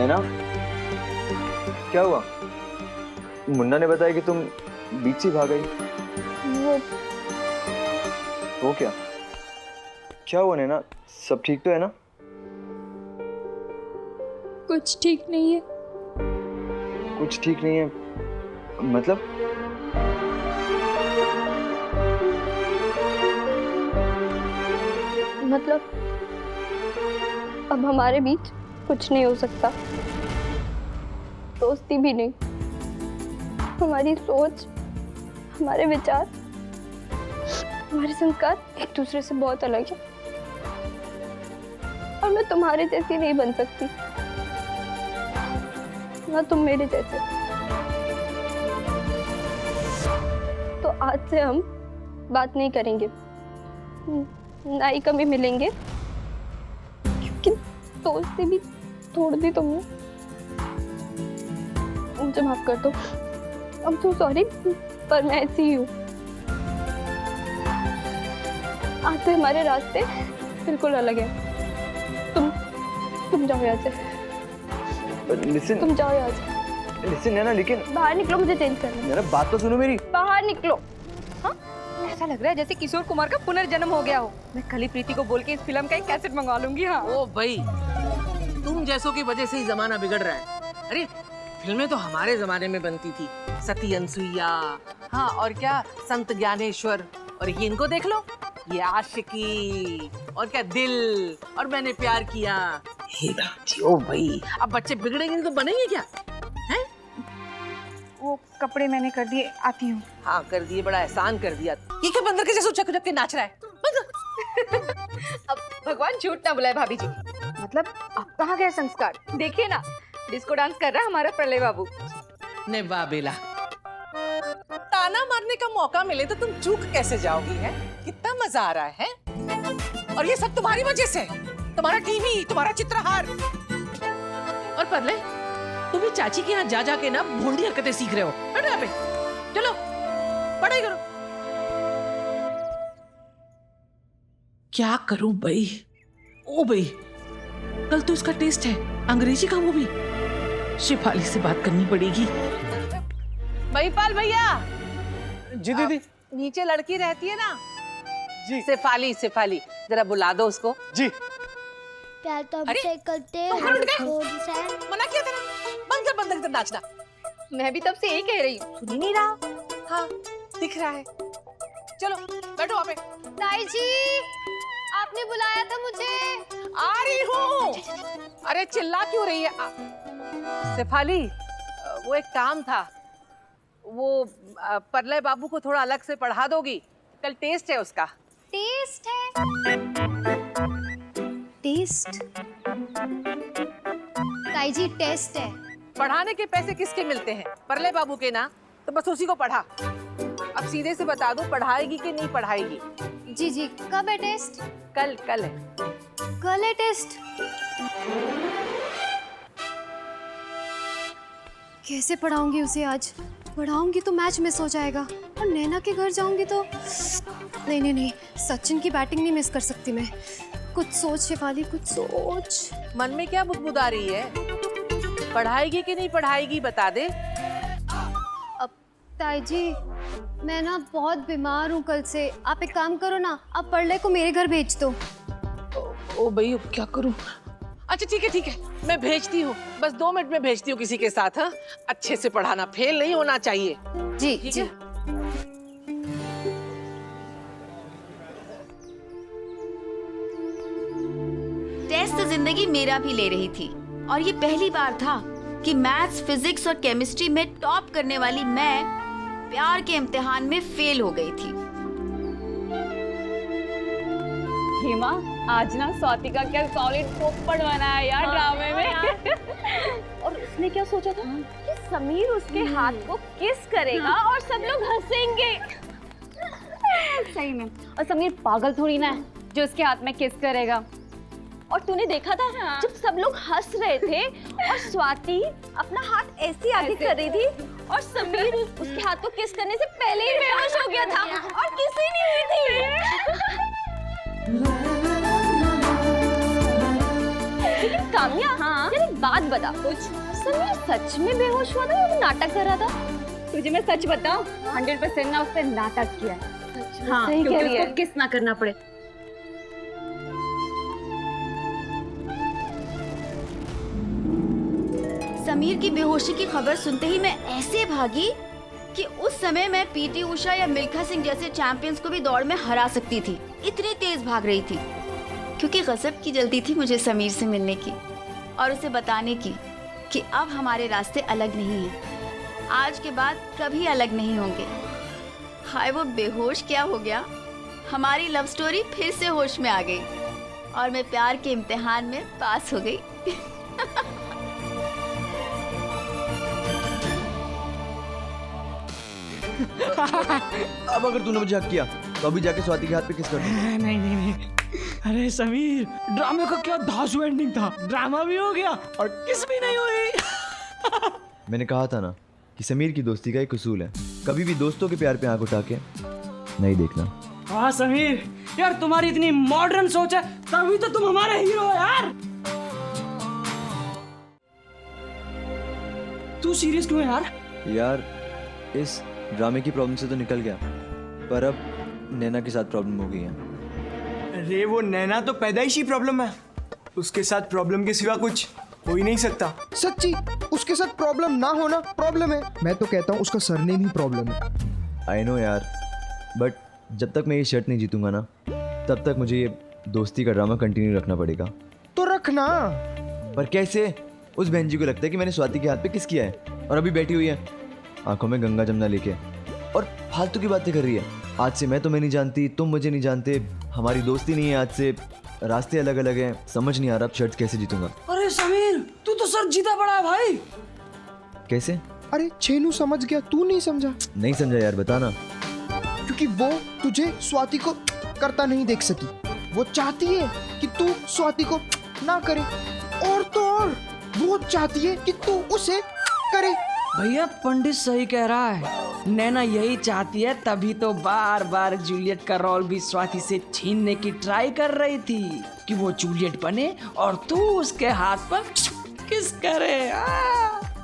नैना, क्या हुआ? मुन्ना ने बताया कि तुम बीच से भाग गई। वो क्या हुआ नैना? सब ठीक तो है ना? कुछ ठीक नहीं है। कुछ ठीक नहीं है मतलब? मतलब अब हमारे बीच कुछ नहीं हो सकता, दोस्ती भी नहीं। हमारी सोच, हमारे विचार, हमारे संस्कार एक दूसरे से बहुत अलग है और मैं तुम्हारे जैसी नहीं बन सकती, ना तुम मेरे जैसे। तो आज से हम बात नहीं करेंगे, ना ही कभी मिलेंगे, क्योंकि दोस्ती भी तोड़ दी तुमने। मुझे माफ कर दो। I'm so sorry, पर मैं ऐसी ही हूँ। आज से हमारे रास्ते बिल्कुल अलग हैं। तुम जाओ यहाँ से। लिसन, तुम जाओ यहाँ से। लिसन नैना, लेकिन बाहर निकलो, मुझे चेंज करना है। नैना बात तो सुनो मेरी। बाहर निकलो। हाँ? ऐसा लग रहा है जैसे किशोर कुमार का पुनर्जन्म हो गया हो। मैं कल ही प्रीति को बोल के इस फिल्म का एक कैसेट मंगवा लूंगी। हाँ। ओ भाई, तुम जैसों की वजह से ही जमाना बिगड़ रहा है। अरे फिल्में तो हमारे जमाने में बनती थी, सती अनसुईया, हाँ और क्या संत ज्ञानेश्वर, और ये इनको देख लो, ये आशिकी, और क्या दिल, और मैंने प्यार किया। हे राम जी, ओ भाई, अब बच्चे बिगड़ेंगे तो बनेंगे क्या? हैं? वो कपड़े मैंने कर दिए, आती हूँ। हाँ कर दिए, बड़ा एहसान कर दिया। ये क्या बंदर के जैसे उचक उचक के नाच रहा है? अब भगवान झूठ ना बुलाए भाभी जी। मतलब अब कहाँ गए संस्कार? देखिए ना, डिस्को डांस कर रहा है हमारा प्रलय बाबू। ने वाह बेला, ताना मारने का मौका मिले तो तुम चूक कैसे जाओगी? है कितना मजा आ रहा है? और ये सब तुम्हारी वजह से, तुम्हारा टीवी, तुम्हारा चित्रहार। और परले, तुम भी चाची के यहाँ जा जाके ना भोंडी हरकतें सीख रहे हो। बैठो यहाँ पे, चलो पढ़ाई करो। क्या करूं भाई? ओ भाई, कल तो इसका टेस्ट है अंग्रेजी का, वो भी शिफाली से बात करनी पड़ेगी। महिपाल भैया। जी दीदी। नीचे लड़की रहती है ना जी। शेफाली, जरा बुला दो उसको। जी। प्यार तो अरे, हमसे करते तुम उठ गए? हैं। मना किया था ना, बंद कर नाचना। मैं भी तब से यही कह रही हूँ, सुन ही नहीं रहा। हाँ दिख रहा है, चलो बैठो वहाँ पे। ताई जी, आपने बुलाया था मुझे। आ रही हूँ। अरे चिल्ला क्यों रही है? शेफाली, वो एक काम था, वो परलय बाबू को थोड़ा अलग से पढ़ा दोगी? कल टेस्ट है उसका। टेस्ट है? टेस्ट? ताई जी टेस्ट है। पढ़ाने के पैसे किसके मिलते हैं? परलय बाबू के ना, तो बस उसी को पढ़ा। अब सीधे से बता दो, पढ़ाएगी कि नहीं पढ़ाएगी? जी जी, कब है टेस्ट? कल है। कल है टेस्ट? कैसे पढ़ाऊंगी उसे आज? पढ़ाऊंगी तो मैच मिस हो जाएगा, और नैना के घर जाऊंगी तो नहीं, सचिन की बैटिंग नहीं मिस कर सकती मैं। कुछ सोच शेफाली, कुछ सोच। मन में क्या बुदबुदा रही है? पढ़ाएगी कि नहीं पढ़ाएगी बता दे। अब ताई जी, मैं ना बहुत बीमार हूँ कल से। आप एक काम करो ना, आप परले को मेरे घर भेज दो। ओ भाई, अब क्या करूं? अच्छा ठीक है, मैं भेजती हूँ, बस 2 मिनट में भेजती हूँ किसी के साथ। हाँ, अच्छे से पढ़ाना, फेल नहीं होना चाहिए। जी ठीक जी। है? टेस्ट तो जिंदगी मेरा भी ले रही थी, और ये पहली बार था कि मैथ्स, फिजिक्स और केमिस्ट्री में टॉप करने वाली मैं प्यार के इम्तिहान में फेल हो गई थी। हेमा, आज ना स्वाति का क्या सॉलिड पोपट बना है यार ड्रामे में। और उसने क्या सोचा था कि समीर उसके हाथ को किस करेगा और सब लोग हंसेंगे। सही में, और समीर पागल थोड़ी ना है जो उसके हाथ में किस करेगा। और तूने देखा था जब सब लोग हंस रहे थे और स्वाति अपना हाथ ऐसे आगे कर रही थी और समीर उसके हाथ को किस करने से पहले ही बेहोश हो गया था और किसी नहीं हुई थी। लेकिन काम्या, यार एक बात बात बता कुछ। समीर सच में बेहोश हुआ था या वो नाटक कर रहा था? तुझे मैं सच बताऊं, 100% ना उसने नाटक किया है। हाँ, सही कह क्योंकि रही है। उसको किस ना करना पड़े। समीर की बेहोशी की खबर सुनते ही मैं ऐसे भागी कि उस समय मैं पीटी उषा या मिल्खा सिंह जैसे चैंपियंस को भी दौड़ में हरा सकती थी। इतनी तेज भाग रही थी क्योंकि गजब की जल्दी थी मुझे समीर से मिलने की और उसे बताने की कि अब हमारे रास्ते अलग नहीं हैं। आज के बाद कभी अलग नहीं होंगे। हाय वो बेहोश क्या हो गया, हमारी लव स्टोरी फिर से होश में आ गई और मैं प्यार के इम्तिहान में पास हो गई। अब अगर तूने मुझे हक किया तो अभी जाके स्वाति के हाथ पे किस कर दूं। नहीं नहीं नहीं, अरे समीर, ड्रामे का क्या धांसू एंडिंग था, ड्रामा भी हो गया और किस भी नहीं हुई। मैंने कहा था ना कि समीर की दोस्ती का एक उसूल है, कभी भी दोस्तों के प्यार पे आंख उठा के नहीं देखना। हाँ समीर, यार तुम्हारी इतनी मॉडर्न सोच है तभी तो तुम हमारे हीरो हो यार। तू सीरियस क्यों है यार? यार इस ड्रामे की प्रॉब्लम से तो निकल गया, पर अब नैना के साथ प्रॉब्लम हो गई है। अरे वो नैना तो पैदाइशी प्रॉब्लम है, उसके साथ प्रॉब्लम के सिवा कुछ हो ही नहीं सकता। सच्ची उसके साथ प्रॉब्लम ना होना प्रॉब्लम है। मैं तो कहता हूँ उसका सरनेम ही प्रॉब्लम है। आई नो यार, बट जब तक मैं ये शर्ट नहीं जीतूंगा ना तब तक मुझे ये दोस्ती का ड्रामा कंटिन्यू रखना पड़ेगा। तो रखना। पर कैसे? उस बहन जी को लगता है कि मैंने स्वाति के हाथ पे किस किया है और अभी बैठी हुई है आंखों में गंगा जमुना लेके और फालतू की बातें कर रही है। आज से मैं तुम्हें नहीं जानती, तुम मुझे नहीं जानते, हमारी दोस्ती नहीं है, आज से रास्ते अलग अलग हैं। समझ नहीं आ रहा अब शर्ट कैसे जीतूंगा। अरे समीर, तू तो सर जीता पड़ा है भाई। कैसे? अरे छेनू समझ गया, तू नहीं समझा। नहीं समझा यार, बताना। क्योंकि वो तुझे स्वाति को करता नहीं देख सकी। वो चाहती है कि तू स्वाति को ना करे, और तो और वो चाहती है कि तू उसे करे। भैया पंडित सही कह रहा है, नैना यही चाहती है, तभी तो बार बार जूलियट का रोल भी स्वाति से छीनने की ट्राई कर रही थी कि वो जूलियट बने और तू उसके हाथ पर किस करे।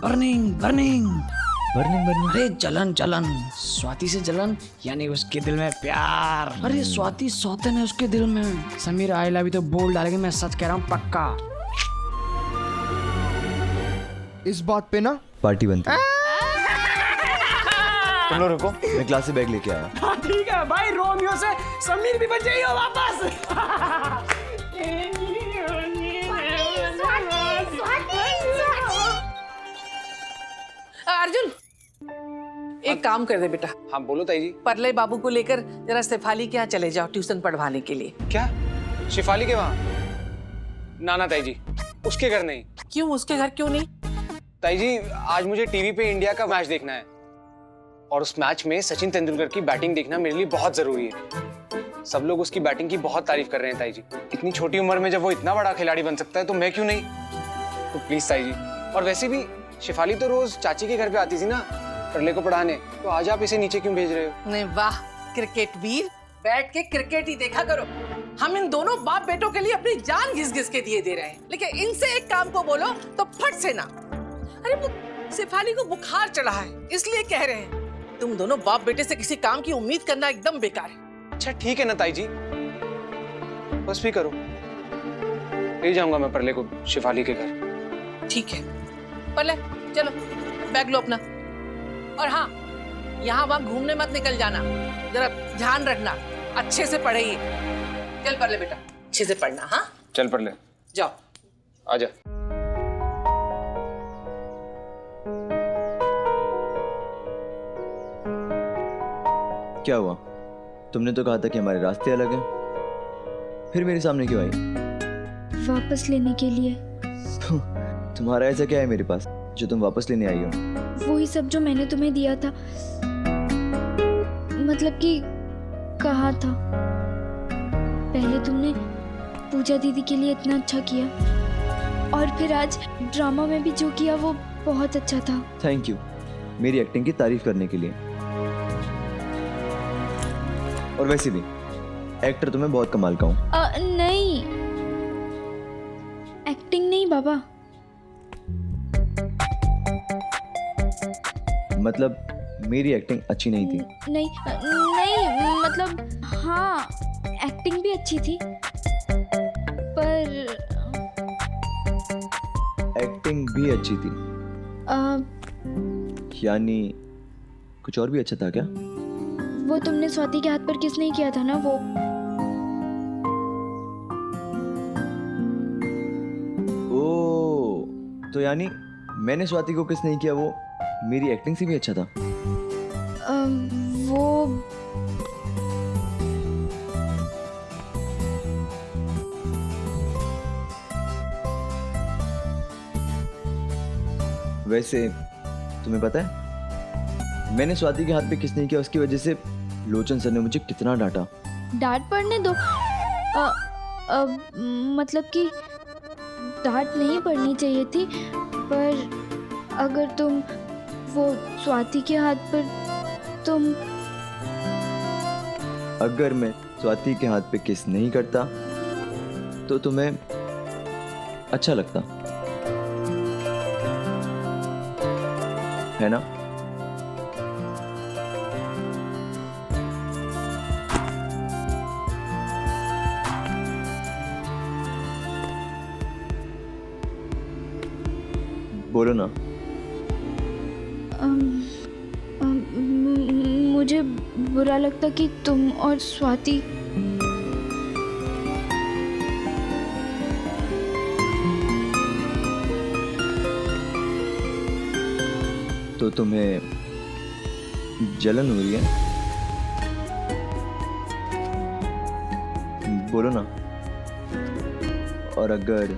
Burning burning burning burning. अरे जलन जलन, स्वाति से जलन यानी उसके दिल में प्यार। अरे स्वाति सौतन है उसके दिल में। समीर आई लव यू तो बोल डालेगी, मैं सच कह रहा हूँ पक्का। इस बात पे ना पार्टी बनती है। तुम लोग रुको, मैं क्लास से बैग लेके आया। हाँ ठीक है भाई, रोमियो से समीर भी बच गई हो वापस। अर्जुन, एक काम कर दे बेटा, हाँ बोलो ताई जी। परले बाबू को लेकर जरा शेफाली के यहाँ चले जाओ ट्यूशन पढ़वाने के लिए। क्या शिफाली के वहाँ? ना ना ताई जी, उसके घर नहीं। क्यों उसके घर क्यों नहीं? ताई जी आज मुझे टीवी पे इंडिया का मैच देखना है और उस मैच में सचिन तेंदुलकर की बैटिंग देखना मेरे लिए बहुत जरूरी है। सब लोग उसकी बैटिंग की बहुत तारीफ कर रहे हैं ताई जी। इतनी छोटी उम्र में जब वो इतना बड़ा खिलाड़ी बन सकता है तो मैं क्यों नहीं? तो प्लीज ताई जी। और वैसे भी शिफाली तो रोज चाची के घर पे आती थी ना परले को पढ़ाने, तो आज आप इसे नीचे क्यों भेज रहे हो? नहीं वाह, क्रिकेट वीर, बैठ के क्रिकेट ही देखा करो। हम इन दोनों बाप बेटों के लिए अपनी जान घिस घिस के दिए दे रहे हैं, लेकिन इनसे एक काम को बोलो तो फट से ना। अरे वो शेफाली को बुखार चढ़ा है इसलिए कह रहे हैं। तुम दोनों बाप बेटे से किसी काम की उम्मीद करना एकदम बेकार है। अच्छा ठीक है ना ताई जी, बस भी करो, ले जाऊंगा मैं परले को शिफाली के घर। ठीक है परले, चलो बैग लो अपना, और हाँ यहाँ वहाँ घूमने मत निकल जाना, जरा ध्यान रखना, अच्छे से पढ़ेगी। चल परले बेटा, अच्छे से पढ़ना। हाँ चल परले, जाओ। आजा। क्या हुआ? तुमने तो कहा था कि हमारे रास्ते अलग हैं, फिर मेरे सामने क्यों आई? वापस लेने के लिए। तुम्हारा ऐसा क्या है मेरे पास जो तुम वापस लेने आई हो? वही सब जो मैंने तुम्हें दिया था, मतलब कि कहा था। पहले तुमने पूजा दीदी के लिए इतना अच्छा किया और फिर आज ड्रामा में भी जो किया वो बहुत अच्छा था। थैंक यू मेरी एक्टिंग की तारीफ करने के लिए। और वैसे भी एक्टर तो मैं बहुत कमाल का हूँ। नहीं, एक्टिंग नहीं बाबा, मतलब मेरी एक्टिंग अच्छी नहीं थी? नहीं नहीं, मतलब हाँ, एक्टिंग भी अच्छी थी, पर एक्टिंग भी अच्छी थी यानी कुछ और भी अच्छा था क्या? वो तुमने स्वाति के हाथ पर किस नहीं किया था ना, वो ओ, तो यानी मैंने स्वाति को किस नहीं किया वो मेरी एक्टिंग से भी अच्छा था? वो वैसे तुम्हें पता है मैंने स्वाति के हाथ पे किस नहीं किया, उसकी वजह से लोचन सर ने मुझे कितना डांटा। डांट पड़ने दो। मतलब कि डांट नहीं पड़नी चाहिए थी, पर अगर तुम वो स्वाति के हाथ पर अगर मैं स्वाति के हाथ पे किस नहीं करता तो तुम्हें अच्छा लगता है ना? बोलो ना। मुझे बुरा लगता कि तुम और स्वाति तो तुम्हें जलन हो रही है? बोलो ना। और अगर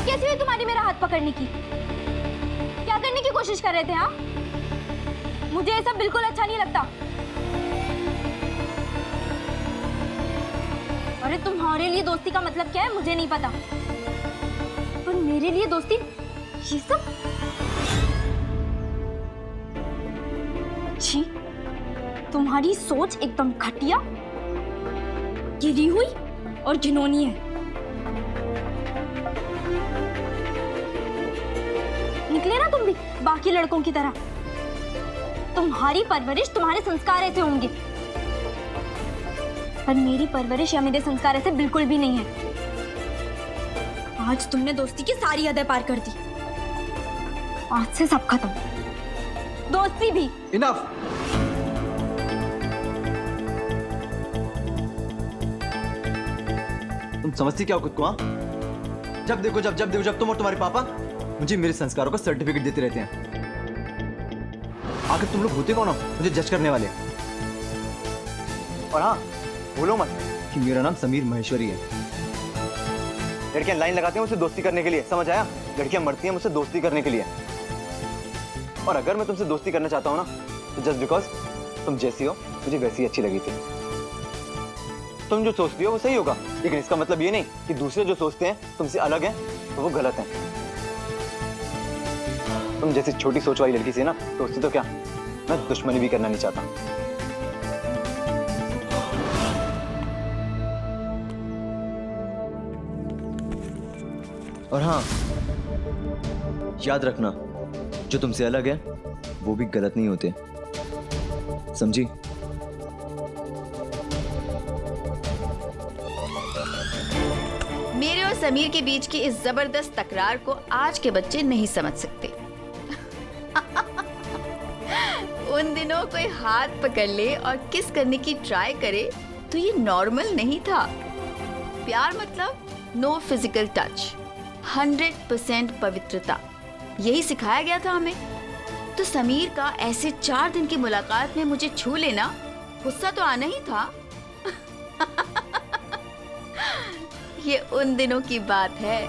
कैसे हुई तुम्हारी मेरा हाथ पकड़ने की? क्या करने की कोशिश कर रहे थे? हाँ, मुझे ये सब बिल्कुल अच्छा नहीं लगता। अरे तुम्हारे लिए दोस्ती का मतलब क्या है मुझे नहीं पता, पर मेरे लिए दोस्ती ये सब? छी, तुम्हारी सोच एकदम घटिया, गिरी हुई और घिनौनी है। निकले ना तुम भी बाकी लड़कों की तरह। तुम्हारी परवरिश, तुम्हारे संस्कार ऐसे होंगे, पर मेरी परवरिश या मेरे संस्कार ऐसे बिल्कुल भी नहीं है। आज तुमने दोस्ती की सारी हदें पार कर दी। आज से सब खत्म, दोस्ती भी। इनफ। तुम समझती क्या हो खुद को? हाँ, जब देखो जब तुम और तुम्हारे पापा मुझे मेरे संस्कारों का सर्टिफिकेट देते रहते हैं। आखिर तुम लोग होते कौन हो मुझे जज करने वाले? और हाँ, भूलो मत कि मेरा नाम समीर महेश्वरी है। लड़कियां लाइन लगाती हैं मुझसे दोस्ती करने के लिए, समझ आया? लड़कियां मरती हैं मुझसे दोस्ती करने के लिए। और अगर मैं तुमसे दोस्ती करना चाहता हूँ ना, तो जस्ट बिकॉज तुम जैसी हो मुझे वैसी ही अच्छी लगी थी। तुम जो सोचती हो वो सही होगा, लेकिन इसका मतलब ये नहीं कि दूसरे जो सोचते हैं तुमसे अलग हैं तो वो गलत हैं। तुम जैसी छोटी सोच वाली लड़की से ना, तो उससे तो क्या मैं दुश्मनी भी करना नहीं चाहता। और हाँ, याद रखना, जो तुमसे अलग है वो भी गलत नहीं होते, समझी? मेरे और समीर के बीच की इस जबरदस्त तकरार को आज के बच्चे नहीं समझ सकते। उन दिनों कोई हाथ पकड़ ले और किस करने की ट्राई करे तो ये नॉर्मल नहीं था। प्यार मतलब नो फिजिकल टच, 100% पवित्रता, यही सिखाया गया था हमें। तो समीर का ऐसे 4 दिन की मुलाकात में मुझे छू लेना, गुस्सा तो आना ही था। ये उन दिनों की बात है